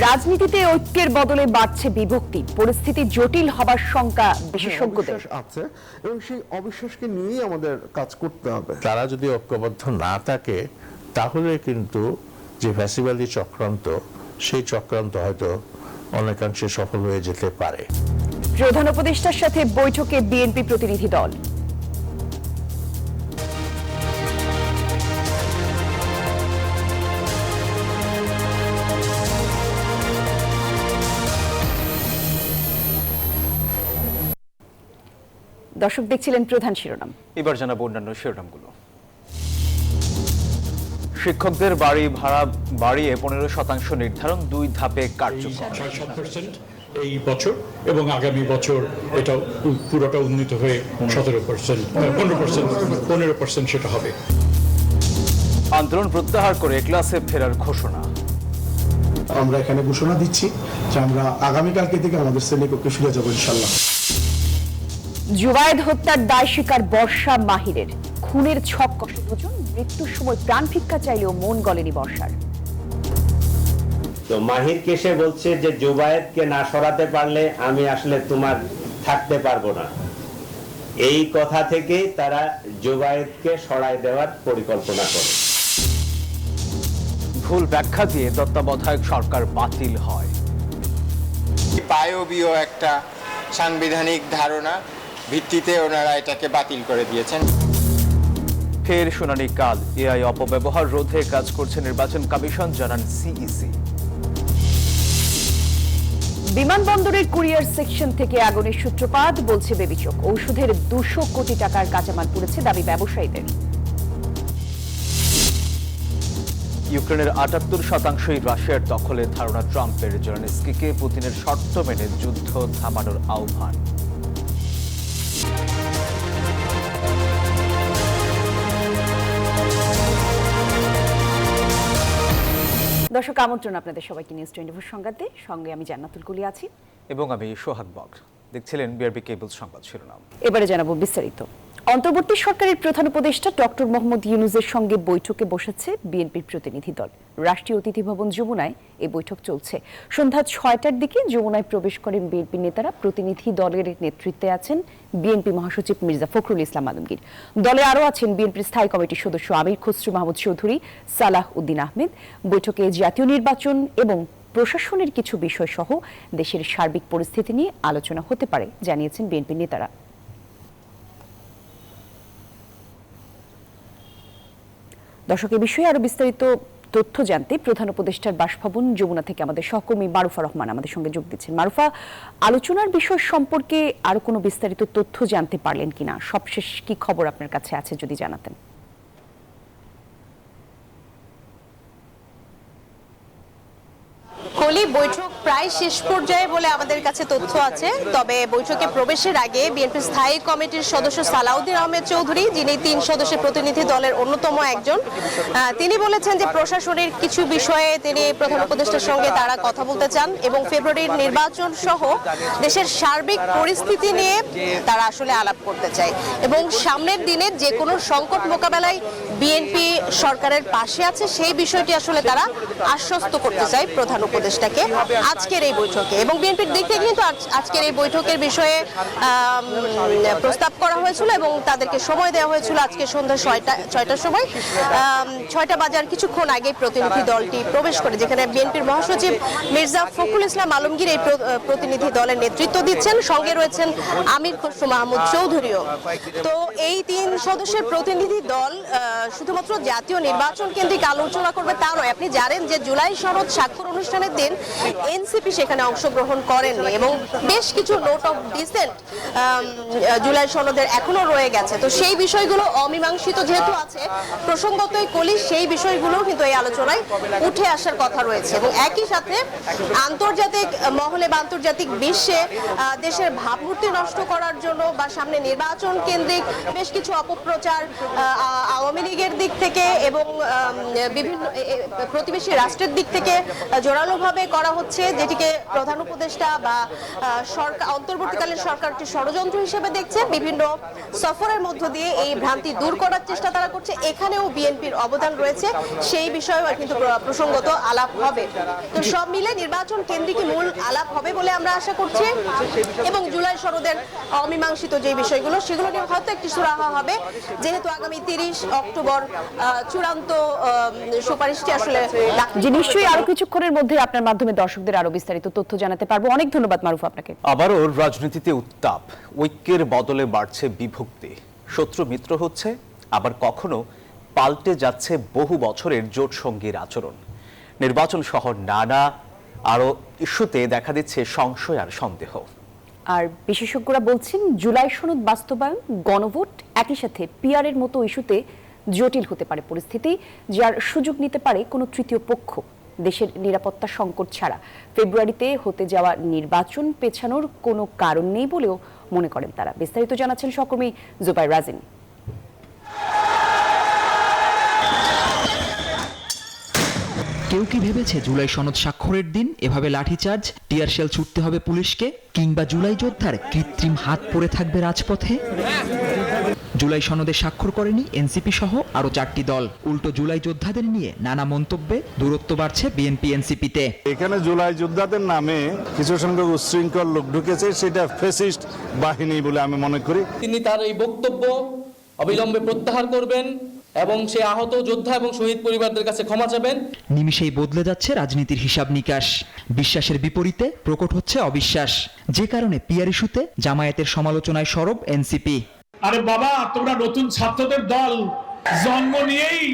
রাজনীতিতে ঐক্যের বদলে বাড়ছে বিভক্তি, পরিস্থিতি জটিল হবার শঙ্কা বিশেষজ্ঞদের আছে এবং সেই অবিশ্বাসকে নিয়েই আমাদের কাজ করতে হবে। তারা যদি ঐক্যবদ্ধ না থাকে তাহলে কিন্তু যে ফ্যাসিবাদী চক্রান্ত, সেই চক্রান্ত হয়তো অনেকাংশে সফল হয়ে যেতে পারে। প্রধান উপদেষ্টার সাথে বৈঠকে বিএনপি প্রতিনিধি দল। দর্শক দেখছিলেন প্রধান শিরোনাম, এবার জানাবো অন্যান্য শিরোনামগুলো। শিক্ষকদের বাড়ি ভাড়া বাড়িয়ে 15% নির্ধারণ, 2 ধাপে কার্যকর। 6% এই বছর এবং আগামী বছর এটা পুরোটা উন্নীত হয়ে 17%, 15% সেটা হবে। আন্দোলন প্রত্যাহার করে ক্লাসে ফেরার ঘোষণা। আমরা এখানে ঘোষণা দিচ্ছি যে আমরা আগামীকালকে থেকে আমাদের শ্রেণীকক্ষে ফিরে যাব ইনশাআল্লাহ। জুবায়েদ হত্যার দায় স্বীকার বর্ষা মাহিরের, খুনের ছক কষ্টভোজন, মৃত্যুর সময় প্রাণ ভিক্ষা চাইলেও মন গলেনি বর্ষার। তো মাহির কেসে বলছে যে জুবায়েদকে না সরাতে পারলে আমি আসলে তোমার থাকতে পারবো না, এই কথা থেকেই তারা জুবায়েদকে সরাই দেওয়ার পরিকল্পনা করে। ভুল ব্যাখ্যা দিয়ে তত্ত্বাবধায়ক সরকার বাতিল হয়। পায়বীয় একটা সাংবিধানিক ধারণা ভিত্তিতে ওনারা এটাকে বাতিল করে দিয়েছেন। ফের শুনানি কাল, এআই অপব্যবহার রোধে কাজ করছে নির্বাচন কমিশন, জানান সিইসি। বিমানবন্দরের কুরিয়ার সেকশন থেকে আগুনের সূত্রপাত, বলছে বেবিচক। ঔষধের 200 কোটি টাকার কাঁচামাল পুড়েছে, দাবি ব্যবসায়ীদের। ইউক্রেনের 78% রাশিয়ার দখলে, ধারণা ট্রাম্পের। জেলেনস্কিকে পুতিনের শর্ত মেনে যুদ্ধ থামানোর আহ্বান। দর্শক আমন্ত্রণ আপনাদের সবাইকে নিউজ 24 সংবাদে, সঙ্গে আমি জান্নাতুল কুলি আছি এবং আমি সোহাগ বক। দেখছিলেন বিআরবি কেবল সংবাদ শিরোনাম। এবারে জানাবো বিস্তারিত। অন্তর্বর্তী সরকারের প্রধান উপদেষ্টা ডক্টর মোহাম্মদ ইউনূসের সঙ্গে বৈঠকে বসেছে বিএনপির প্রতিনিধি দল। রাষ্ট্রীয় অতিথি ভবন যমুনায় এই বৈঠক চলছে। সন্ধ্যা 6টার দিকে যমুনায় প্রবেশ করেন বিএনপি নেতারা। প্রতিনিধি দলের নেতৃত্বে আছেন বিএনপি মহাসচিব মির্জা ফখরুল ইসলাম আলমগীর। দলে আরও আছেন বিএনপির স্থায়ী কমিটির সদস্য আমির খসরু মাহমুদ চৌধুরী, সালাহ উদ্দিন আহমেদ। বৈঠকে জাতীয় নির্বাচন এবং প্রশাসনের কিছু বিষয় সহ দেশের সার্বিক পরিস্থিতি নিয়ে আলোচনা হতে পারে জানিয়েছেন বিএনপি নেতারা। দর্শক, এ বিষয়ে আরো বিস্তারিত তথ্য জানতে প্রধান উপদেষ্টার বাসভবন যমুনা থেকে আমাদের সহকর্মী মারুফা রহমান আমাদের সঙ্গে যোগ দিচ্ছেন। মারুফা, আলোচনার বিষয় সম্পর্কে আরো কোনো বিস্তারিত তথ্য জানতে পারলেন কিনা? সবশেষ কি খবর আপনার কাছে আছে যদি জানাতেন। কলি, বৈঠক প্রায় শেষ পর্যায়ে বলে আমাদের কাছে তথ্য আছে। তবে বৈঠকে প্রবেশের আগে বিএনপির স্থায়ী কমিটির সদস্য সালাউদ্দিন আহমেদ চৌধুরী, যিনি 3 সদস্যের প্রতিনিধি দলের অন্যতম একজন, তিনি বলেছেন যে প্রশাসনের কিছু বিষয়ে তিনি প্রধান উপদেষ্টার সঙ্গে তারা কথা বলতে চান এবং ফেব্রুয়ারির নির্বাচন সহ দেশের সার্বিক পরিস্থিতি নিয়ে তারা আসলে আলাপ করতে চায় এবং সামনের দিনে যে কোনো সংকট মোকাবেলায় বিএনপি সরকারের পাশে আছে সেই বিষয়টি আসলে তারা আশ্বস্ত করতে চায় প্রধান উপদেষ্টাকে আজকের এই বৈঠকে। এবং বিএনপির দিক থেকে কিন্তু আজকের এই বৈঠকের বিষয়ে প্রস্তাব করা হয়েছিল এবং তাদেরকে সময় দেওয়া হয়েছিল আজকে সন্ধ্যা 6টার সময়। 6টা বাজার কিছুক্ষণ আগে প্রতিনিধি দলটি প্রবেশ করে, যেখানে বিএনপির মহাসচিব মির্জা ফখরুল ইসলাম আলমগীর এই প্রতিনিধি দলের নেতৃত্ব দিচ্ছেন, সঙ্গে রয়েছেন আমির খসরু মাহমুদ চৌধুরীও। তো এই 3 সদস্যের প্রতিনিধি দল শুধুমাত্র জাতীয় নির্বাচন কেন্দ্রিক আলোচনা করবে তা নয়। আপনি জানেন যে জুলাই সনদ স্বাক্ষর অনুষ্ঠানের দিন এনসিপি সেখানে অংশগ্রহণ করেননি এবং বেশ কিছু নোট অফ ডিসেন্ট জুলাই সনদের এখনো রয়ে গেছে। তো সেই বিষয়গুলো অমীমাংসিত যেহেতু আছে, প্রসঙ্গতই কলি, সেই বিষয়গুলো কিন্তু এই আলোচনায় উঠে আসার কথা রয়েছে। এবং একই সাথে আন্তর্জাতিক মহলে বা আন্তর্জাতিক বিশ্বে দেশের ভাবমূর্তি নষ্ট করার জন্য বা সামনে নির্বাচন কেন্দ্রিক বেশ কিছু অপপ্রচার আওয়ামী লীগের দিক থেকে এবং বিভিন্ন প্রতিবেশী রাষ্ট্রের দিক থেকে জোরালোভাবে করা হচ্ছে, যেটিকে প্রধান উপদেষ্টা বা সরকার অন্তর্বর্তীকালীন সরকারটি ষড়যন্ত্র হিসেবে দেখছে, বিভিন্ন সফরের মধ্য দিয়ে এই ভ্রান্তি দূর করার চেষ্টা তারা করছে। এখানেও বিএনপির অবদান রয়েছে, সেই বিষয়েও কিন্তু প্রসঙ্গত আলাপ হবে। তো সব মিলে নির্বাচন কেন্দ্রিক মূল আলাপ হবে বলে আমরা আশা করছি, এবং জুলাই সনদের অমীমাংসিত যে বিষয়গুলো সেগুলো নিয়ে হয়তো একটি সুরাহা হবে, যেহেতু আগামী 30 অক্টোবর চূড়ান্ত সুপারিশটি আসলে যে নিশ্চয়ই আরো কিছুক্ষণের মধ্যে আপনার মাধ্যমে দর্শকদের আরো বিস্তারিত তথ্য জানাতে পারবো। অনেক ধন্যবাদ মারুফ আপনাকে। আবারও রাজনীতিতে উত্তাপ, ঐক্যের বদলে বাড়ছে বিভক্তি, শত্রু মিত্র হচ্ছে, আবার কখনো পাল্টে যাচ্ছে বহু বছরের জোট সঙ্গীর আচরণ। নির্বাচন সহ নানা আরো ইস্যুতে দেখা দিচ্ছে সংশয় আর সন্দেহ। আর বিশেষজ্ঞরা বলছেন জুলাই সনদ বাস্তবায়ন, গণভোট, একই সাথে পিআর এর মতো ইস্যুতে জটিল হতে পারে পরিস্থিতি, যার সুযোগ নিতে পারে কোনো তৃতীয় পক্ষ। দেশের নিরাপত্তা সংকট ছাড়া ফেব্রুয়ারিতে হতে যাওয়া নির্বাচন পেছানোর কোনো কারণ নেই বলেও মনে করেন তারা। বিস্তারিত জানাচ্ছেন সহকর্মী জুবাইর রাজিন। কেউ কি ভেবেছে জুলাই সনদ স্বাক্ষরের দিন এভাবে লাঠিচার্জ, টিয়ার শেল ছুটতে হবে পুলিশকে, কিংবা জুলাই যোদ্ধার কৃত্রিম হাত পড়ে থাকবে রাজপথে? জুলাই সনদে স্বাক্ষর করেনি এনসিপি সহ আরো 4টি দল। উল্টো জুলাই যোদ্ধাদের নিয়ে নানা মন্তব্যে দূরত্ব বাড়ছে বিএনপি এনসিপিতে। এখানে জুলাই যোদ্ধাদের নামে কিছু সংখ্যক উচ্ছৃঙ্খল লোক ঢুকেছে, সেটা ফ্যাসিস্ট বাহিনী বলে আমি মনে করি। তিনি তার এই বক্তব্য অবিলম্বে প্রত্যাহার করবেন এবং সে আহত যোদ্ধা এবং শহীদ পরিবারদের কাছে ক্ষমা চাবেন। নিমিষেই বদলে যাচ্ছে রাজনীতির হিসাব নিকাশ। বিশ্বাসের বিপরীতে প্রকট হচ্ছে অবিশ্বাস, যে কারণে পিআর ইস্যুতে জামায়াতের সমালোচনায় সরব এনসিপি। আরে বাবা, তোমরা নতুন ছাত্রদের দল, জন্ম নিয়েই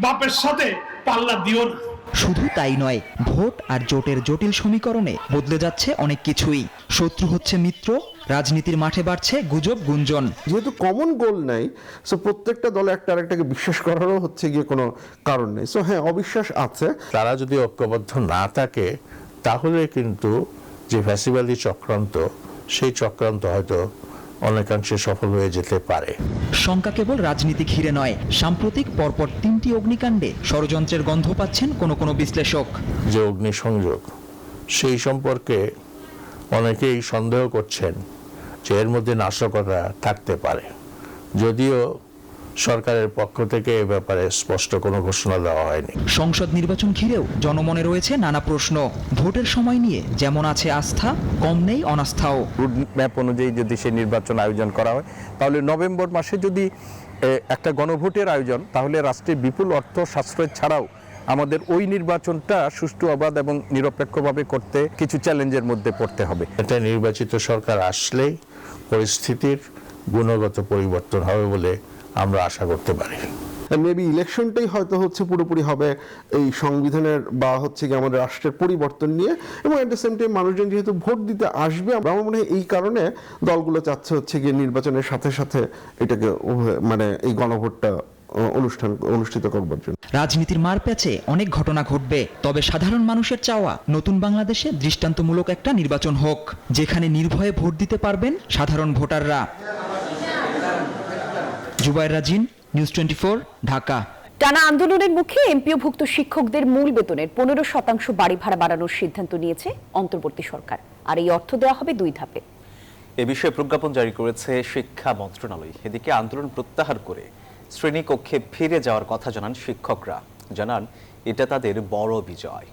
বাপের সাথে পাল্লা দিও না। শুধু তাই নয়, ভোট আর জোটের জটিল সমীকরণে বদলে যাচ্ছে অনেক কিছুই। শত্রু হচ্ছে মিত্র, রাজনীতির মাঠে বাড়ছে গুজব গুঞ্জন। যেহেতু কমন গোল নাই, সো প্রত্যেকটা দলে একটা আরেকটাকে বিশ্বাস করারও হচ্ছে গিয়ে কোনো কারণ নেই। সো হ্যাঁ, অবিশ্বাস আছে। তারা যদি ঐক্যবদ্ধ না থাকে তাহলে কিন্তু যে ফ্যাসিবাদী চক্রান্ত, সেই চক্রান্ত হয়তো অনেকাংশে সফল হয়ে যেতে পারে। শঙ্কা কেবল রাজনীতি ঘিরে নয়, সাম্প্রতিক পরপর 3টি অগ্নিকাণ্ডে ষড়যন্ত্রের গন্ধ পাচ্ছেন কোনো বিশ্লেষক। যে অগ্নিসংযোগ, সেই সম্পর্কে অনেকেই সন্দেহ করছেন যে এর মধ্যে নাশকতা থাকতে পারে, যদিও সরকারের পক্ষ থেকে এ ব্যাপারে স্পষ্ট কোনো ঘোষণা দেওয়া হয়নি। সংসদ নির্বাচন ঘিরেও জনমনে রয়েছে নানা প্রশ্ন। ভোটের সময় নিয়ে যেমন আছে আস্থা, কম নেই অনাস্থাও। রুট ম্যাপ অনুযায়ী যদি সেই নির্বাচন আয়োজন করা হয়, তাহলে নভেম্বর মাসে যদি একটা গণভোটের আয়োজন, তাহলে রাষ্ট্রের বিপুল অর্থ সাশ্রয় ছাড়াও আমাদের ওই নির্বাচনটা সুষ্ঠু, অবাধ এবং নিরপেক্ষভাবে করতে কিছু চ্যালেঞ্জের মধ্যে পড়তে হবে। এটা নির্বাচিত সরকার আসলেই পরিস্থিতির গুণগত পরিবর্তন হবে বলে আমরা আশা করতে পারি। মেবি ইলেকশনটাই হয়তো হচ্ছে পুরোপুরি হবে এই সংবিধানের বা হচ্ছে কি আমাদের রাষ্ট্রের পরিবর্তন নিয়ে, এবং এট দ্য সেম টাইম মানুষজন যেহেতু ভোট দিতে আসবে, আমার মনে হয় এই কারণে দলগুলো চাচ্ছে হচ্ছে গিয়ে নির্বাচনের সাথে সাথে এটাকে মানে এই গণভোটটা অনুষ্ঠিত করবার জন্য। রাজনীতির মার প্যাচে অনেক ঘটনা ঘটবে, তবে সাধারণ মানুষের চাওয়া নতুন বাংলাদেশে দৃষ্টান্তমূলক একটা নির্বাচন হোক, যেখানে নির্ভয়ে ভোট দিতে পারবেন সাধারণ ভোটাররা। জুবাইর রাজিন, নিউজ 24, ঢাকা। টানা আন্দোলনের মুখে এমপিওভুক্ত শিক্ষকদের মূল বেতনের 15% বাড়ি ভাড়া বাড়ানোর সিদ্ধান্ত নিয়েছে অন্তর্বর্তী সরকার, আর এই অর্থ দেওয়া হবে 2 ধাপে। এ বিষয়ে প্রজ্ঞাপন জারি করেছে শিক্ষা মন্ত্রণালয়। এদিকে আন্দোলন প্রত্যাহার করে শ্রেণীকক্ষে ফিরে যাওয়ার কথা জানান শিক্ষকরা, জানান এটা তাদের বড় বিজয়।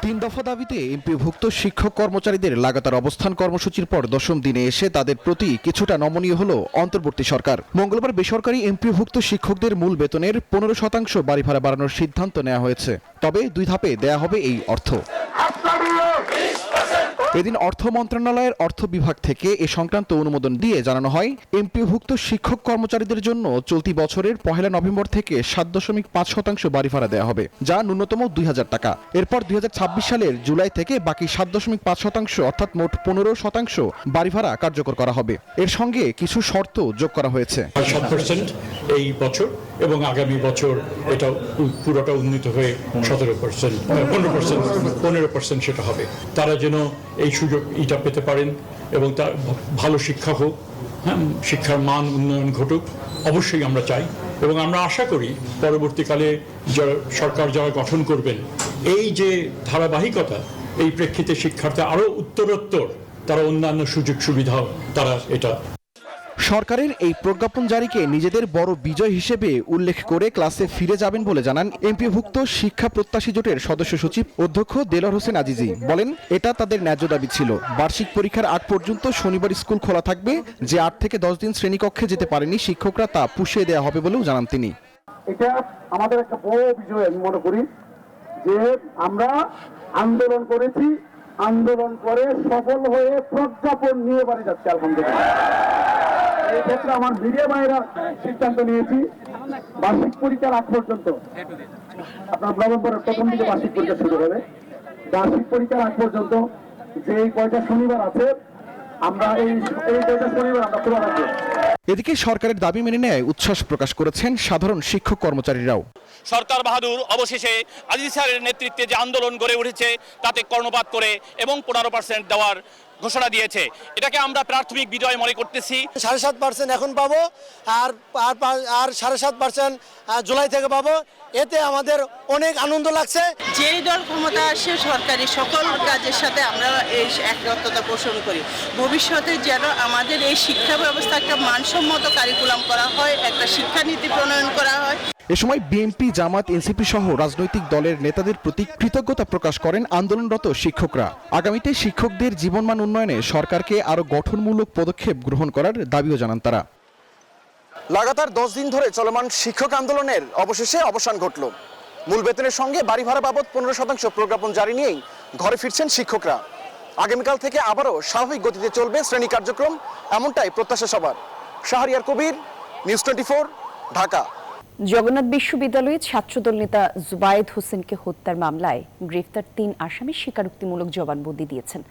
3 দফা দাবিতে এমপিভুক্ত শিক্ষক কর্মচারীদের লাগাতার অবস্থান কর্মসূচির পর 10ম দিনে এসে তাদের প্রতি কিছুটা নমনীয় হলো অন্তর্বর্তী সরকার। মঙ্গলবার বেসরকারি এমপিভুক্ত শিক্ষকদের মূল বেতনের 15% বাড়ি ভাড়া বাড়ানোর সিদ্ধান্ত নেওয়া হয়েছে, তবে 2 ধাপে দেয়া হবে এই অর্থ। এদিন অর্থ মন্ত্রণালয়ের অর্থ বিভাগ থেকে এ সংক্রান্ত অনুমোদন দিয়ে জানানো হয়, এমপিওভুক্ত শিক্ষক কর্মচারীদের জন্য চলতি বছরের 1 নভেম্বর থেকে 7.5% বাড়ি ভাড়া দেওয়া হবে, যা ন্যূনতম 2000 টাকা। এরপর 2026 সালের জুলাই থেকে বাকি 7.5% অর্থাৎ মোট 15% বাড়ি ভাড়া কার্যকর করা হবে। এর সঙ্গে কিছু শর্ত যোগ করা হয়েছে। 7% এই বছর এবং আগামী বছর এটা পুরোটা উন্নীত হয়ে 17%, 15% সেটা হবে। তারা যেন এই সুযোগ এটা পেতে পারেন এবং তার ভালো শিক্ষা হোক, হ্যাঁ, শিক্ষার মান উন্নয়ন ঘটুক, অবশ্যই আমরা চাই। এবং আমরা আশা করি পরবর্তীকালে সরকার যারা গঠন করবেন এই যে ধারাবাহিকতা, এই প্রেক্ষিতে শিক্ষার্থী আরো উত্তরোত্তর তারা অন্যান্য সুযোগ সুবিধাও তারা এটা। সরকারের এই প্রজ্ঞাপন জারিকে নিজেদের বড় বিজয় হিসেবে উল্লেখ করে ক্লাসে ফিরে যাবেন বলে জানান এমপিভুক্ত শিক্ষা প্রত্যাশী জোটের সদস্য সচিব অধ্যক্ষ দেলোয়ার হোসেন আজিজি। বলেন, এটা তাদের ন্যায্য দাবি ছিল। বার্ষিক পরীক্ষার আগ পর্যন্ত শনিবার স্কুল খোলা থাকবে। যে 8 থেকে 10 দিন শ্রেণীকক্ষে যেতে পারেনি শিক্ষকরা তা পুষিয়ে দেওয়া হবে বলেও জানান তিনি। এটা আমাদের একটা বড় বিজয় আমি মনে করি, যে আমরা আন্দোলন করেছি, আন্দোলন করে সফল হয়ে প্রজ্ঞাপন নিয়ে বাড়ি যাচ্ছে আলহামদুলিল্লাহ। এই ক্ষেত্রে আমার মিডিয়া ভাইরা সিদ্ধান্ত নিয়েছি, বার্ষিক পরীক্ষার আগ পর্যন্ত, আপনার নভেম্বরের প্রথম দিকে বার্ষিক পরীক্ষা শুরু হবে, বার্ষিক পরীক্ষার আগ পর্যন্ত যে কয়টা শনিবার আছে আমরা এই কয়টা শনিবার আমরা খোলা রাখবো। এদিকে সরকারের দাবি মেনে নেয় উচ্ছ্বাস প্রকাশ করেছেন সাধারণ শিক্ষক কর্মচারীরাও। সরকার বাহাদুর অবশেষে আজিজ স্যারের নেতৃত্বে যে আন্দোলন গড়ে উঠেছে তাতে কর্ণপাত করে এবং 15% দেওয়ার ঘোষণা দিয়েছে, এটাকে আমরা প্রাথমিক বিজয় মনে করতেছি। 7.5% এখন পাবো, আর 7.5% জুলাই থেকে পাবো। এতে আমাদের অনেক আনন্দ লাগছে। যেই দল ক্ষমতা আসে সরকারি সকল কাজের সাথে আমরা এই একত্রতা পোষণ করি। ভবিষ্যতে যেন আমাদের এই শিক্ষা ব্যবস্থা একটা মানসম্মত কারিকুলাম করা হয়, একটা শিক্ষানীতি প্রণয়ন করা হয়। এ সময় বিএনপি, জামাত, এনসিপি সহ রাজনৈতিক দলের নেতাদের প্রতি কৃতজ্ঞতা প্রকাশ করেন আন্দোলনরত শিক্ষকরা। আগামীতে শিক্ষকদের জীবনমান উন্নয়নে সরকারকে আরো গঠনমূলক পদক্ষেপ গ্রহণ করার দাবিও জানান তারা। লাগাতার 10 দিন ধরে চলমান শিক্ষক আন্দোলনের অবশেষে অবসান ঘটল। মূল বেতনের সঙ্গে বাড়ি ভাড়া বাবদ 15% প্রজ্ঞাপন জারি নিয়েই ঘরে ফিরছেন শিক্ষকরা। আগামীকাল থেকে আবারও স্বাভাবিক গতিতে চলবে শ্রেণী কার্যক্রম, এমনটাই প্রত্যাশা সবার। শাহরিয়ার কবির, নিউজ 24, ঢাকা। জগন্নাথ বিশ্ববিদ্যালয়ে ছাত্রদল নেতা জুবায়েদ হোসেনকে হত্যার মামলায় গ্রেফতার 3 আসামি স্বীকারোক্তিমূলক জবানবন্দি দিয়েছেন।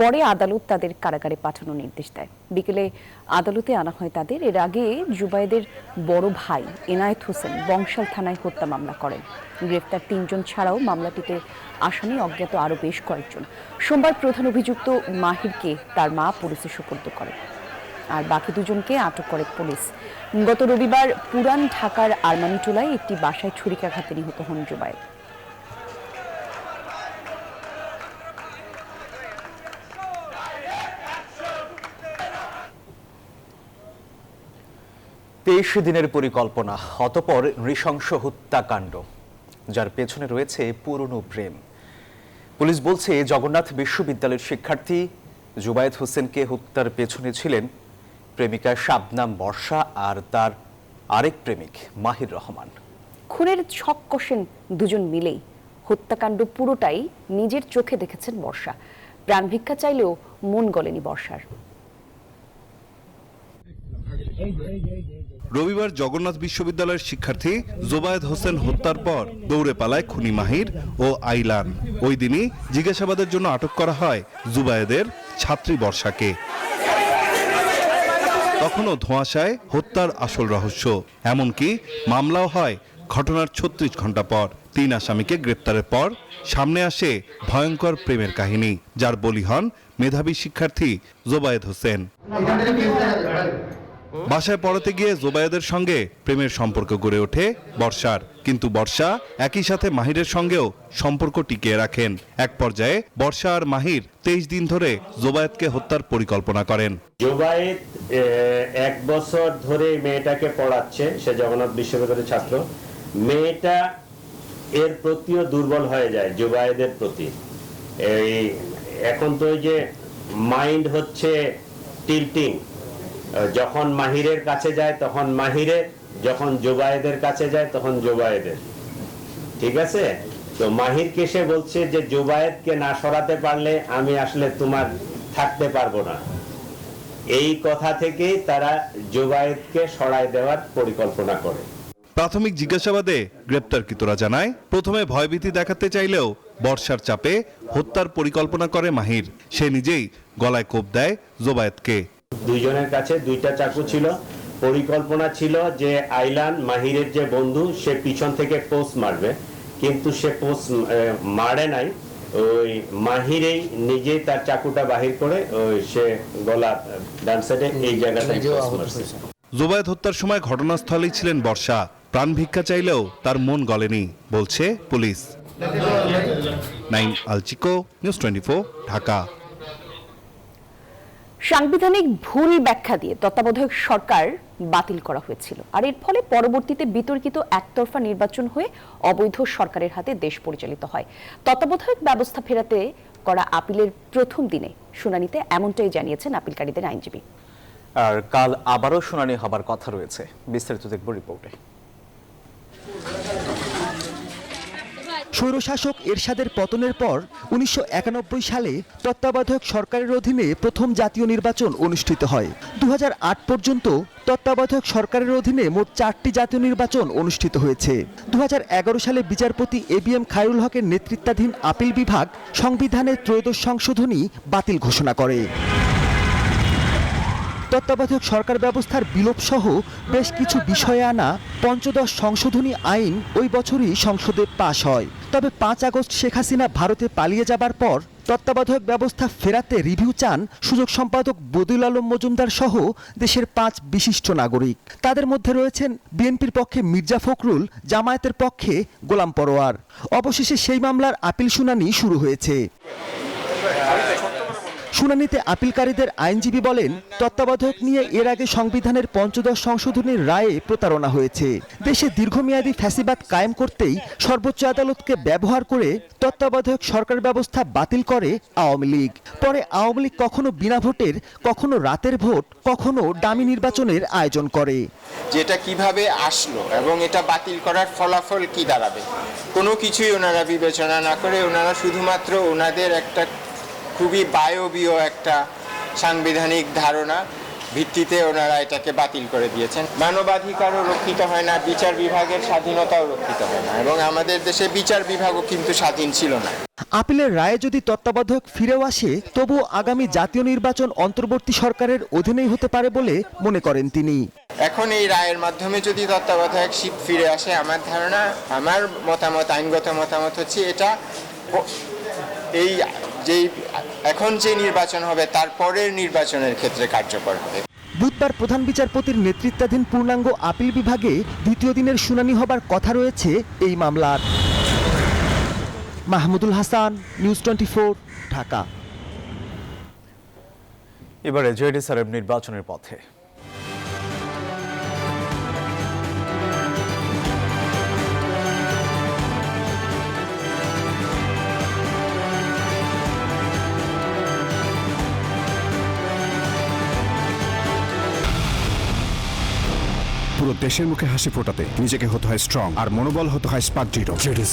পরে আদালত তাদের কারাগারে পাঠানোর নির্দেশ দেয়। বিকেলে আদালতে আনা হয় তাদের। এর আগে জুবায়েদের বড় ভাই এনায়েত হোসেন বংশাল থানায় হত্যা মামলা করেন। গ্রেফতার 3 জন ছাড়াও মামলাটিতে আসামি অজ্ঞাত আরও বেশ কয়েকজন। সোমবার প্রধান অভিযুক্ত মাহিরকে তার মা পুলিশে সোপর্দ করেন, আর বাকি 2 জনকে আটক করে পুলিশ। গত রবিবার পুরান ঢাকার আরমানিটোলায় একটি বাসায় ছুরিকাঘাতে নিহত হন জুবায়েদ। তেইশ দিনের পরিকল্পনা, অতঃপর নৃশংস হত্যাকাণ্ড, যার পেছনে রয়েছে পুরনো প্রেম। পুলিশ বলছে জগন্নাথ বিশ্ববিদ্যালয়ের শিক্ষার্থী জুবায়েদ হোসেনকে হত্যার পেছনে ছিলেন প্রেমিকা শাবনাম বর্ষা আর তার আরেক প্রেমিক মাহির রহমান। খুনের ছক কষেন 2 জন মিলেই। হত্যাকাণ্ড পুরোটাই নিজের চোখে দেখেছেন বর্ষা। প্রাণ ভিক্ষা চাইলেও মন গলেনি বর্ষার। রবিবার জগন্নাথ বিশ্ববিদ্যালয়ের শিক্ষার্থী জুবায়েদ হোসেন হত্যার পর দৌড়ে পালায় খুনি মাহির ও আইলান। ওই দিনই জিজ্ঞাসাবাদের জন্য আটক করা হয় জুবায়েদের ছাত্রী বর্ষাকে। তখনও ধোঁয়াশায় হত্যার আসল রহস্য। এমনকি মামলাও হয় ঘটনার 36 ঘন্টা পর। 3 আসামিকে গ্রেপ্তারের পর সামনে আসে ভয়ঙ্কর প্রেমের কাহিনী, যার বলি হন মেধাবী শিক্ষার্থী জুবায়েদ হোসেন। বাসায় পড়াতে গিয়ে জুবায়েদের সঙ্গে প্রেমের সম্পর্ক গড়ে ওঠে বর্ষার, কিন্তু বর্ষা একই সাথে মাহিরের সঙ্গেও সম্পর্ক টিকিয়ে রাখেন। এক পর্যায়ে বর্ষা আর মাহির 23 দিন ধরে জুবায়েদকে হত্যার পরিকল্পনা করেন। জুবায়েদ 1 বছর ধরে মেয়েটাকে পড়াচ্ছে, সে জগন্নাথ বিশ্ববিদ্যালয়ের ছাত্র। মেয়েটা এর প্রতিও দুর্বল হয়ে যায় জুবায়েদের প্রতি। এখন তো এই যে মাইন্ড হচ্ছে টিল্টিং, যখন মাহিরের কাছে যায় তখন মাহিরের, যখন জুবায়েদের কাছে যায় তখন জুবায়েদের। ঠিক আছে, তো মাহিরকে সে বলছে যে জুবায়েদকে না সরাতে পারলে আমি আসলে তোমার থাকতে পারবো না। এই কথা থেকেই তারা জুবায়েদকে সরায় দেওয়ার পরিকল্পনা করে। প্রাথমিক জিজ্ঞাসাবাদে গ্রেপ্তারকৃতরা জানায়, প্রথমে ভয়ভীতি দেখাতে চাইলেও বর্ষার চাপে হত্যার পরিকল্পনা করে মাহির। সে নিজেই গলায় কোপ দেয় জুবায়েদকে। 2 জনের কাছে 2টা চাকু ছিল। পরিকল্পনা ছিল যে আইলান মাহিরের যে বন্ধু, সে পিছন থেকে পোস্ট মারবে, কিন্তু সে পোস্ট মারে নাই। ওই মাহিরেই নিজেই তার চাকুটা বাহির করে ওই সে গলা ডান সাইডে এই জায়গাটায় পোস্ট মারছে। জুবায়েদ হত্যার সময় ঘটনাস্থলেই ছিলেন বর্ষা। প্রাণ ভিক্ষা চাইলেও তার মন গলেনি বলছে পুলিশ। নাইম আলচিকো, নিউজ 24, ঢাকা। সাংবিধানিক ভুল ব্যাখ্যা দিয়ে তত্ত্বাবধায়ক সরকার বাতিল করা হয়েছিল, আর এর ফলে পরবর্তীতে বিতর্কিত একতরফা নির্বাচন হয়ে অবৈধ সরকারের হাতে দেশ পরিচালিত হয়। তত্ত্বাবধায়ক ব্যবস্থা ফেরাতে করা আপিলের প্রথম দিনে শুনানিতে এমনটাই জানিয়েছেন আপিলকারীদের আইনজীবী। আর কাল আবারও শুনানি হবার কথা রয়েছে, বিস্তারিত দেখব রিপোর্টে। স্বৈরশাসক এরশাদের পতনের পর 1991 সালে তত্ত্বাবধায়ক সরকারের অধীনে প্রথম জাতীয় নির্বাচন অনুষ্ঠিত হয়। 2008 পর্যন্ত তত্ত্বাবধায়ক সরকারের অধীনে মোট 4টি জাতীয় নির্বাচন অনুষ্ঠিত হয়েছে। 2011 সালে বিচারপতি ABM খায়রুল হকের নেতৃত্বাধীন আপিল বিভাগ সংবিধানের ত্রয়োদশ সংশোধনী বাতিল ঘোষণা করে। তত্ত্বাবধায়ক সরকার ব্যবস্থার বিলোপ সহ বেশ কিছু বিষয়ে আনা পঞ্চদশ সংশোধনী আইন ওই বছরই সংসদে পাশ হয়। তবে 5 আগস্ট শেখ হাসিনা ভারতে পালিয়ে যাবার পর তত্ত্বাবধায়ক ব্যবস্থা ফেরাতে রিভিউ চান সুযোগ সম্পাদক বদিউল আলম মজুমদার সহ দেশের 5 বিশিষ্ট নাগরিক। তাদের মধ্যে রয়েছেন বিএনপির পক্ষে মির্জা ফখরুল, জামায়াতের পক্ষে গোলাম পরোয়ার। অবশেষে সেই মামলার আপিল শুনানি শুরু হয়েছে। শুনানিতে আপিলকারীদের আইনজীবী বলেন, তত্ত্বাবধায়ক নিয়ে এর আগে সংবিধানের পঞ্চদশ সংশোধনীর রায়ে প্রতারণা হয়েছে। দেশে দীর্ঘমেয়াদী ফ্যাসিবাদ কায়েম করতেই সর্বোচ্চ আদালতকে ব্যবহার করে তত্ত্বাবধায়ক সরকার ব্যবস্থা বাতিল করে আওয়ামী লীগ। পরে আওয়ামী লীগ কখনো বিনা ভোটের, কখনো রাতের ভোট, কখনো ডামি নির্বাচনের আয়োজন করে। যেটা কিভাবে আসলো এবং এটা বাতিল করার ফলাফল কি দাঁড়াবে, কোনো কিছুই ওনারা বিবেচনা না করে ওনারা শুধুমাত্র ওনাদের একটা খুবই বায়বীয় একটা সাংবিধানিক ধারণা ভিত্তিতে ওনারা এটাকে বাতিল করে দিয়েছেন। মানবাধিকারও রক্ষিত হয় না, বিচার বিভাগের স্বাধীনতাও রক্ষিত হয় না, এবং আমাদের দেশে বিচার বিভাগও কিন্তু স্বাধীন ছিল না। আপিলের রায়ে যদি তত্ত্বাবধায়ক ফিরেও আসে, তবুও আগামী জাতীয় নির্বাচন অন্তর্বর্তী সরকারের অধীনেই হতে পারে বলে মনে করেন তিনি। এখন এই রায়ের মাধ্যমে যদি তত্ত্বাবধায়ক শীত ফিরে আসে, আমার ধারণা, আমার মতামত, আইনগত মতামত হচ্ছে এটা এই যেই এখন যে নির্বাচন হবে তারপরের নির্বাচনের ক্ষেত্রে কার্যকর হবে। বুধবার প্রধান বিচারপতির নেতৃত্বাধীন পূর্ণাঙ্গ আপিল বিভাগে দ্বিতীয় দিনের শুনানি হবার কথা রয়েছে এই মামলার। মাহমুদুল হাসান, নিউজ 24, ঢাকা। এবারে জেডি সাহেব নির্বাচনের পথে। পুরো দেশের মুখে হাসি ফোটাতে নিজেকে হতে হয় স্ট্রং, আর মনোবল হতে হয় স্পার্ক জিরো। জেডি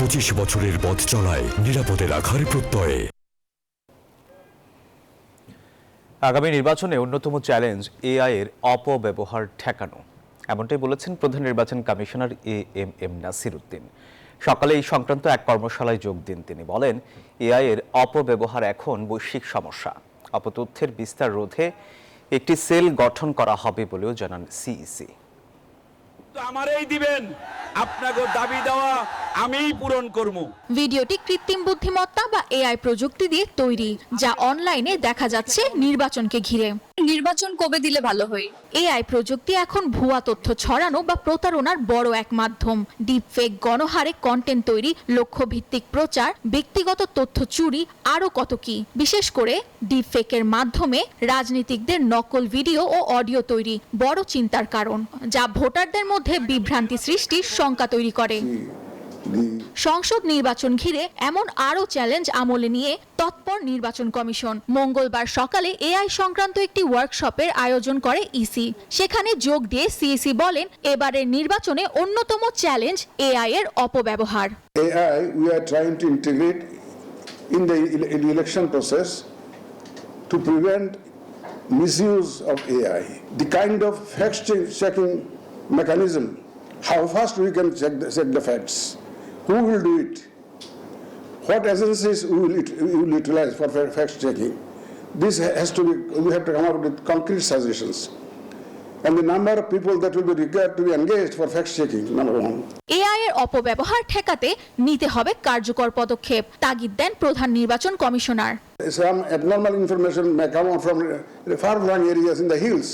25 বছরের পথ চলায় নিরাপদে রাখার প্রত্যয়ে। আগামী নির্বাচনে অন্যতম চ্যালেঞ্জ এআই এর অপব্যবহার ঠেকানো, এমনটাই বলেছেন প্রধান নির্বাচন কমিশনার AMM নাসির উদ্দিন। সকালে এই সংক্রান্ত এক কর্মশালায় যোগ দিন তিনি। বলেন, এআই এর অপব্যবহার এখন বৈশ্বিক সমস্যা। অপতথ্যের বিস্তার রোধে একটি সেল গঠন করা হবে বলেও জানান সিইসি। আমারই দিবেন, আপনাকে দাবি দেওয়া আমিই পূরণ করব। ভিডিওটি কৃত্রিম বুদ্ধিমত্তা বা এআই প্রযুক্তি দিয়ে তৈরি, যা অনলাইনে দেখা যাচ্ছে নির্বাচনকে ঘিরে। নির্বাচন কবে দিলে ভালো হয়? এআই প্রযুক্তি এখন ভুয়া তথ্য ছড়ানো বা প্রতারণার বড় এক মাধ্যম। ডিপফেক, গণহারে কন্টেন্ট তৈরি, লক্ষ্যভিত্তিক প্রচার, ব্যক্তিগত তথ্য চুরি, আরও কত কি। বিশেষ করে ডিপফেকের মাধ্যমে রাজনীতিকদের নকল ভিডিও ও অডিও তৈরি বড় চিন্তার কারণ, যা ভোটারদের মধ্যে বিভ্রান্তি সৃষ্টির শঙ্কা তৈরি করে। সংসদ নির্বাচন ঘিরে এমন আরও চ্যালেঞ্জ আমলে নিয়ে তৎপর নির্বাচন কমিশন মঙ্গলবার সকালে এআই সংক্রান্ত একটি ওয়ার্কশপের আয়োজন করে ইসি। সেখানে যোগ দিয়ে সিইসি বলেন, এবারের নির্বাচনে অন্যতম চ্যালেঞ্জ এআই এর অপব্যবহার। AI we are trying to integrate in the election process to prevent misuse of AI. The kind of fact-checking mechanism, how fast we can check the facts, who will do it, what agencies we will utilize for fact checking. This has to be, we have to come up with concrete suggestions. And the number of people that will be required to be engaged for fact checking, number one. AI এর অপব্যবহার ঠেকাতে নিতে হবে কার্যকর পদক্ষেপ, তাগিদ দেন প্রধান নির্বাচন commissioner. Some abnormal information may come out from far-flung areas in the hills.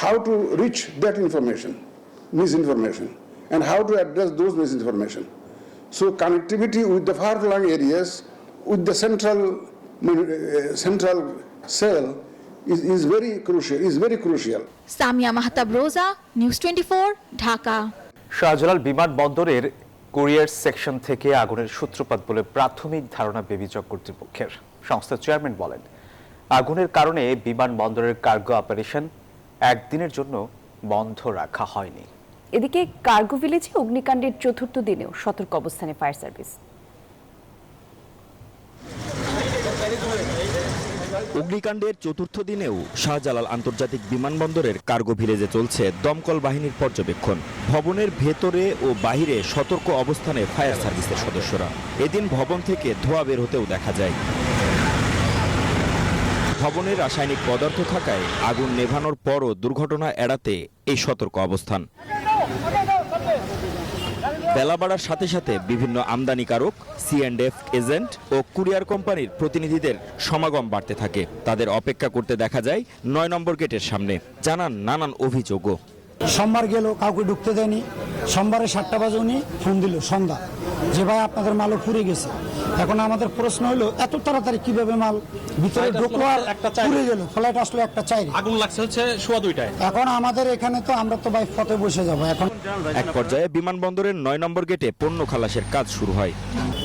how to reach that information, misinformation, and how to address those misinformation. So connectivity with the far-flung areas, with the central cell is very crucial. Samia Mahtab রোজা, news 24, Dhaka. Shahjalal বিমানবন্দরের courier section থেকে আগুনের সূত্রপাত বলে প্রাথমিক ধারণা বেবিচক কর্তৃপক্ষের। সংস্থার চেয়ারম্যান বলেন, আগুনের কারণে বিমানবন্দরের কার্গো অপারেশন একদিনের জন্য বন্ধ রাখা হয়নি। এদিকে কার্গো ভিলেজে অগ্নিকাণ্ডের চতুর্থ দিনেও সতর্ক অবস্থানে ফায়ার সার্ভিস। অগ্নিকাণ্ডের চতুর্থ দিনেও শাহজালাল আন্তর্জাতিক বিমানবন্দরের কার্গো ভিলেজে চলছে দমকল বাহিনীর পর্যবেক্ষণ। ভবনের ভেতরে ও বাহিরে সতর্ক অবস্থানে ফায়ার সার্ভিসের সদস্যরা। এদিন ভবন থেকে ধোঁয়া বের হতেও দেখা যায়। ভবনে রাসায়নিক পদার্থ থাকায় আগুন নেভানোর পরও দুর্ঘটনা এড়াতে এই সতর্ক অবস্থান। বেলা বাড়ার সাথে সাথে বিভিন্ন আমদানিকারক, C&F এজেন্ট ও কুরিয়ার কোম্পানির প্রতিনিধিদের সমাগম বাড়তে থাকে। তাদের অপেক্ষা করতে দেখা যায় 9 নম্বর গেটের সামনে। জানান নানান অভিযোগও। সোমবার গেল, কাউকে ঢুকতে দেয়নি। সোমবারে 7টা বাজে উনি ফোন দিল সন্ধ্যা, যে ভাই আপনাদের মালও পুড়ে গেছে। এখন আমাদের প্রশ্ন হলো এত তাড়াতাড়ি কিভাবে মাল ভিতরে ঢুকলো আর পুড়ে গেল? ফ্লাইট আসলো 1:04, আগুন লাগছে হচ্ছে 2:15। এখন আমাদের এখানে তো আমরা তো ভাই পথে বসে যাবো। এখন এক পর্যায়ে বিমানবন্দরের 9 নম্বর গেটে পণ্য খালাসের কাজ শুরু হয়।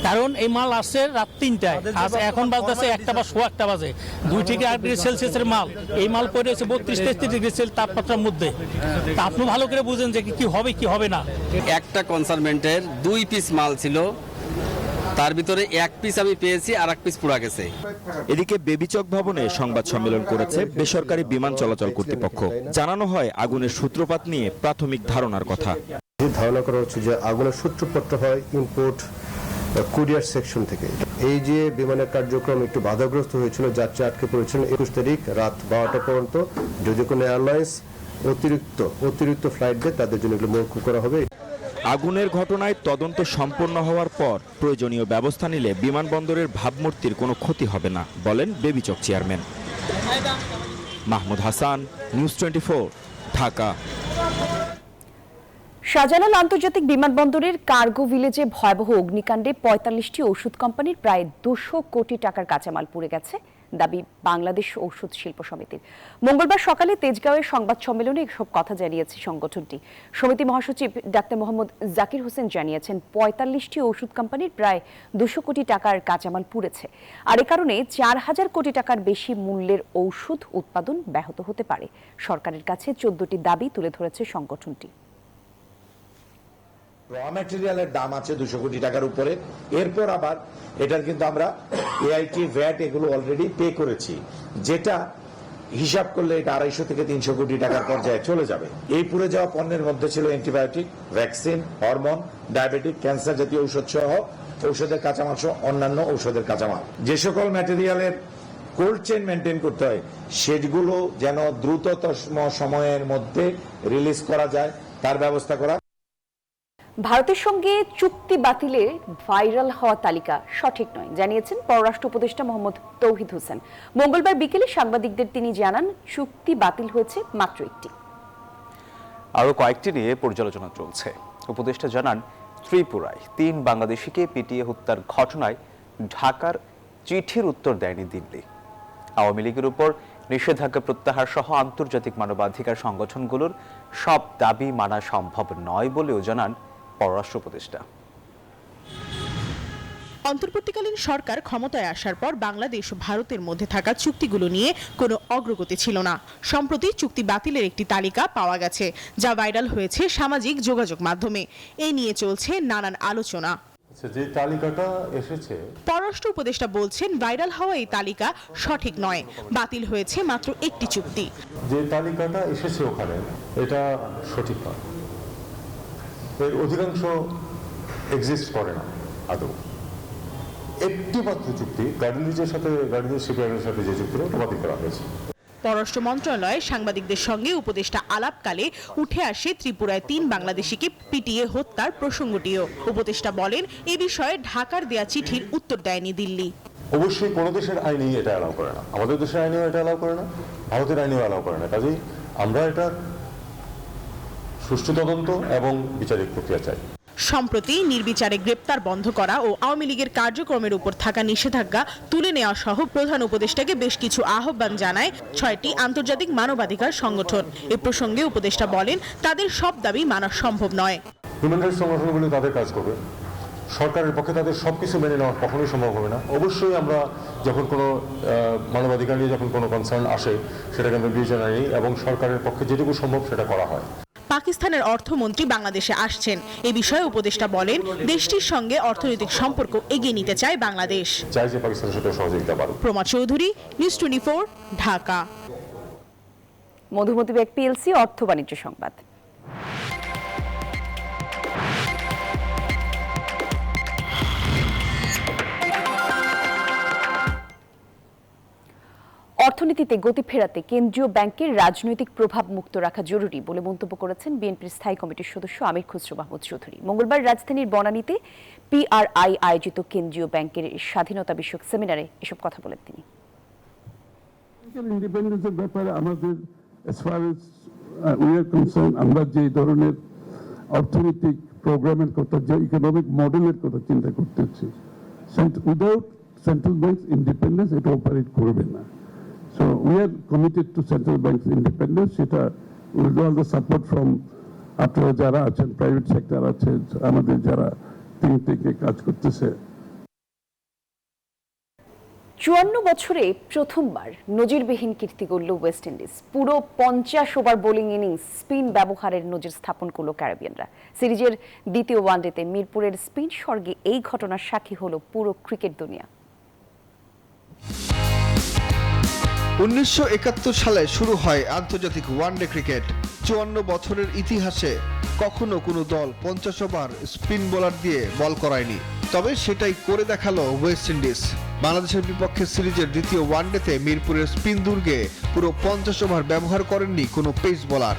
কারণ এই মাল আসছে রাত 3টায়, আজ এখন বাজতেছে 1টা বা 1:15 বাজে। 2 থেকে 8 ডিগ্রি সেলসিয়াসের মাল, এই মাল পড়ে রয়েছে 32-33 ডিগ্রি সেলসিয়াস তাপমাত্রার মধ্যে। তা আপনি ভালো করে বুঝেন যে কি হবে কি হবে না। একটা কনসাইনমেন্টের 2 পিস মাল ছিল, তার ভিতরে 1 পিস আমি পেয়েছি আর 1 পিস পুড়া গেছে। এদিকে বেবিচক ভবনে সংবাদ সম্মেলন করেছে বেসরকারি বিমান চলাচল কর্তৃপক্ষ। জানানো হয় আগুনের সূত্রপাত নিয়ে প্রাথমিক ধারণার কথা। ধারণা করা হচ্ছে যে আগুনের সূত্রপাতটা হয় ইম্পোর্ট কুরিয়ার সেকশন থেকে। এই যে বিমানের কার্যক্রম একটু বাধাগ্রস্ত হয়েছিল, যাত্রী আটকে পড়েছিলেন 21 তারিখ রাত 12টা পর্যন্ত। যদি কোনো এয়ারলাইন্স অতিরিক্ত ফ্লাইট দেয় তাদের জন্য এগুলো মৌকুফ করা হবে। আগুনের ঘটনায় তদন্ত সম্পন্ন হওয়ার পর প্রয়োজনীয় ব্যবস্থা নিলে বিমানবন্দরের ভাবমূর্তির কোনো ক্ষতি হবে না বলেন বেবিচক চেয়ারম্যান। মাহমুদ হাসান, নিউজ 24, ঢাকা। শাহজালাল আন্তর্জাতিক বিমানবন্দরের কার্গো ভিলেজে ভয়াবহ অগ্নিকাণ্ডে 45টি ওষুধ কোম্পানির প্রায় 200 কোটি টাকার কাঁচামাল পুড়ে গেছে দাবি বাংলাদেশ ঔষধ শিল্প সমিতির। মঙ্গলবার সকালে তেজগাঁওয়ে সংবাদ সম্মেলনে এসব কথা জানিয়েছে সংগঠনটি। সমিতি মহাসচিব ডাক্তার মোহাম্মদ জাকির হোসেন জানিয়েছেন 45টি ওষুধ কোম্পানির প্রায় 200 কোটি টাকার কাঁচামাল পুড়েছে, আর এ কারণে 4000 কোটি টাকার বেশি মূল্যের ঔষধ উৎপাদন ব্যাহত হতে পারে। সরকারের কাছে 14টি দাবি তুলে ধরেছে সংগঠনটি। র ম্যাটেরিয়ালের দাম আছে 200 কোটি টাকার উপরে। এরপর আবার এটার কিন্তু আমরা এআইটি, ভ্যাট এগুলো অলরেডি পে করেছি, যেটা হিসাব করলে এটা 250 থেকে 300 কোটি টাকার পর্যায়ে চলে যাবে। এই পুড়ে যাওয়া পণ্যের মধ্যে ছিল antibiotic, vaccine, hormone, diabetic, cancer জাতীয় ঔষধ সহ ঔষধের কাঁচামাল সহ অন্যান্য ঔষধের কাঁচামাল। যে সকল ম্যাটেরিয়ালের কোল্ড চেইন মেনটেন করতে হয় সেগুলো যেন দ্রুততম সময়ের মধ্যে রিলিজ করা যায় তার ব্যবস্থা করা। ভারতের সঙ্গে চুক্তি বাতিলের ভাইরাল হওয়া তালিকা সঠিক নয় জানিয়েছেন পররাষ্ট্র উপদেষ্টা মোহাম্মদ তৌহিদ হোসেন। মঙ্গলবার বিকেলে সাংবাদিকদের তিনি জানান, চুক্তি বাতিল হয়েছে মাত্র একটি। আরও কয়েকটি নিয়ে পর্যালোচনা চলছে। উপদেষ্টা জানান, ত্রিপুরায় 3 বাংলাদেশিকে পিটিয়ে হত্যার ঘটনায় ঢাকার চিঠির উত্তর দেয়নি দিল্লি। আওয়ামী লীগের উপর নিষেধাজ্ঞা প্রত্যাহার সহ আন্তর্জাতিক মানবাধিকার সংগঠনগুলোর সব দাবি মানা সম্ভব নয় বলেও জানান পররাষ্ট্র উপদেষ্টা। অন্তর্বর্তীকালীন সরকার ক্ষমতায় আসার পর বাংলাদেশ ও ভারতের মধ্যে থাকা চুক্তিগুলো নিয়ে কোনো অগ্রগতি ছিল না। সম্প্রতি চুক্তি বাতিলের একটি তালিকা পাওয়া গেছে, যা ভাইরাল হয়েছে সামাজিক যোগাযোগ মাধ্যমে। এই নিয়ে চলছে নানান আলোচনা। যে তালিকাটা এসেছে, পররাষ্ট্র উপদেষ্টা বলছেন, ভাইরাল হওয়া এই তালিকা সঠিক নয়, বাতিল হয়েছে মাত্র একটি চুক্তি। যে তালিকাটা এসেছে ওখানে এটা সঠিক নয়। এর অধিকাংশ এক্সিস্ট করে না আদৌ। একটি মাত্র চুক্তি গার্ডিলিজের শিপইয়ার্ডের সাথে যে চুক্তিটা বাতিল করা হয়েছে। পররাষ্ট্র মন্ত্রণালয়ে সাংবাদিকদের সঙ্গে উপদেষ্টা আলাপকালে উঠে আসে ত্রিপুরায় 3 বাংলাদেশিকে পিটিয়ে হত্যার প্রসঙ্গটিও। উপদেষ্টা বলেন, এ বিষয়ে ঢাকার দেয়া চিঠির উত্তর দেয়নি দিল্লি। অবশ্যই কোনো দেশের আইনেই এটা অ্যালাউ করে না, আমাদের দেশের আইনেও এটা অ্যালাউ করে না, ভারতের আইনেও অ্যালাউ করে না। কাজেই আমরা এটা সুষ্ঠু তদন্ত এবং বিচারিক প্রক্রিয়া চাই। সম্প্রতি নির্বিচারে গ্রেপ্তার বন্ধ করা ও আওয়ামী লীগের কার্যক্রমের উপর থাকা নিষেধাজ্ঞা তুলে নেওয়া সহ প্রধান উপদেষ্টাকে বেশ কিছু আহ্বান জানায় 6টি আন্তর্জাতিক মানবাধিকার সংগঠন। এ প্রসঙ্গে উপদেষ্টা বলেন, তাদের সব দাবি মানা সম্ভব নয়। হিউম্যান রাইটস সংগঠনগুলো তাদের কাজ করবে, সরকারের পক্ষে তাদের সবকিছু মেনে নেওয়া কখনোই সম্ভব হবে না। অবশ্যই আমরা যখন কোনো মানবাধিকার নিয়ে যখন কোনো কনসার্ন আসে সেটাকে আমরা বিবেচনা নিই এবং সরকারের পক্ষে যেটুকু সম্ভব সেটা করা হয়। পাকিস্তানের অর্থমন্ত্রী বাংলাদেশে আসছেন। এ বিষয়ে উপদেষ্টা বলেন, দেশটির সঙ্গে অর্থনৈতিক সম্পর্ক এগিয়ে নিতে চায় বাংলাদেশ। চাই যে পাকিস্তানের সাথে সহযোগিতা বাড়ুক। Proma Chowdhury, news 24, Dhaka. Madhumati bank PLC অর্থ বাণিজ্য সংবাদ। অর্থনীতিতে গতি ফেরাতে কেন্দ্রীয় ব্যাংকের রাজনৈতিক প্রভাব মুক্ত রাখা জরুরি বলে মন্তব্য করেছেন বিএনপির স্থায়ী কমিটির সদস্য আমির খুসরো মাহমুদ চৌধুরী। মঙ্গলবার রাজধানীর বনানীতে পিআরআই আয়োজিত কেন্দ্রীয় ব্যাংকের স্বাধীনতা বিষয়ক সেমিনারে এসব কথা বলেন তিনি। ইন্ডিপেন্ডেন্সের ব্যাপারে আমাদের আমরা যে ধরনের অর্থনৈতিক প্রোগ্রামের কথা, যে ইকোনমিক মডেলের কথা চিন্তা করতেছি, উইদাউট সেন্ট্রাল ব্যাংকস ইন্ডিপেন্ডেন্স এটা অপারেট করবে না। So we are committed to central bank's independence. সেটা with all the support from আপনারা যারা আছেন, প্রাইভেট সেক্টর আছে, আমাদের যারা think থেকে কাজ করতেছে। 54 বছরে প্রথমবার নজিরবিহীন কীর্তি গড়ল ওয়েস্ট ইন্ডিজ। পুরো 50 ওভার বোলিং ইনিংস স্পিন ব্যবহারের নজির স্থাপন করল ক্যারিবিয়ানরা। সিরিজের দ্বিতীয় ওয়ানডেতে মিরপুরের স্পিন স্বর্গে এই ঘটনার সাক্ষী হলো পুরো ক্রিকেট দুনিয়া। 1971 সালে শুরু হয় আন্তর্জাতিক ওয়ানডে ক্রিকেট। 54 বছরের ইতিহাসে কখনো কোনো দল 50 ওভার স্পিন বোলার দিয়ে বল করায়নি, তবে সেটাই করে দেখালো ওয়েস্ট ইন্ডিজ। বাংলাদেশের বিপক্ষে সিরিজের দ্বিতীয় ওয়ানডেতে মিরপুরের স্পিন দুর্গে পুরো 50 ওভার ব্যবহার করেননি কোনো পেস বোলার।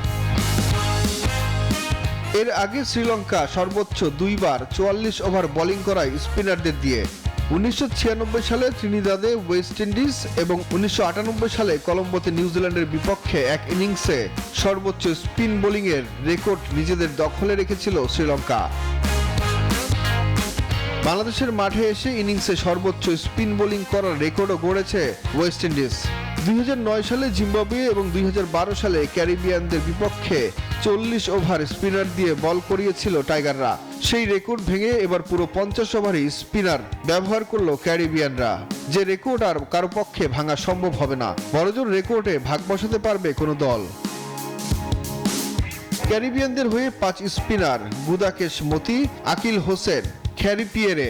এর আগে শ্রীলঙ্কা সর্বোচ্চ 2 বার 44 ওভার বোলিং করায় স্পিনারদের দিয়ে। 1996 সালে ত্রিনিদাদে ওয়েস্ট ইন্ডিজ এবং 1998 সালে কলম্বোতে নিউজিল্যান্ডের বিপক্ষে এক ইনিংসে সর্বোচ্চ স্পিন বোলিংয়ের রেকর্ড নিজেদের দখলে রেখেছিল শ্রীলঙ্কা। বাংলাদেশের মাঠে এসে ইনিংসে সর্বোচ্চ স্পিন বোলিং করার রেকর্ডও গড়েছে ওয়েস্ট ইন্ডিজ। 2009 সালে জিম্বাবুয়ে এবং 2012 সালে ক্যারিবিয়ানদের বিপক্ষে 40 ওভার স্পিনার দিয়ে বল করিয়েছিল টাইগাররা। সেই রেকর্ড ভেঙে এবার পুরো 50 ওভারই স্পিনার ব্যবহার করলো ক্যারিবিয়ানরা, যে রেকর্ড আর কারো পক্ষে ভাঙা সম্ভব হবে না। বড়জোর রেকর্ডে ভাগ বসাতে পারবে কোনো দল। ক্যারিবিয়ানদের হয়ে 5 স্পিনার গুদাকেশ মতি, Aqil Hossain, খ্যারি Pierre,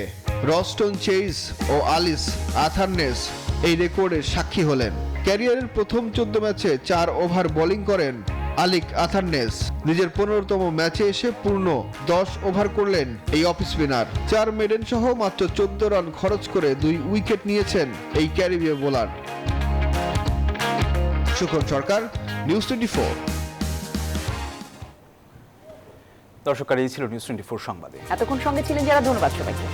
Roston chess ও আলিস আথারনেস এই রেকর্ডের সাক্ষী হলেন। ক্যারিয়ারের প্রথম 14 ম্যাচে 4 ওভার বোলিং করেন আলিক আথারনেস। নিজের 15তম ম্যাচে এসে পূর্ণ 10 ওভার করলেন এই অফ স্পিনার। 4 মেডেন সহ মাত্র 14 রান খরচ করে 2 উইকেট নিয়েছেন এই ক্যারিবীয় বোলার। সুখন সরকার, নিউজ 24। দর্শক, এই ছিল নিউজ 24 সংবাদে। এতক্ষণ সঙ্গে ছিলেন যারা, ধন্যবাদ সবাইকে।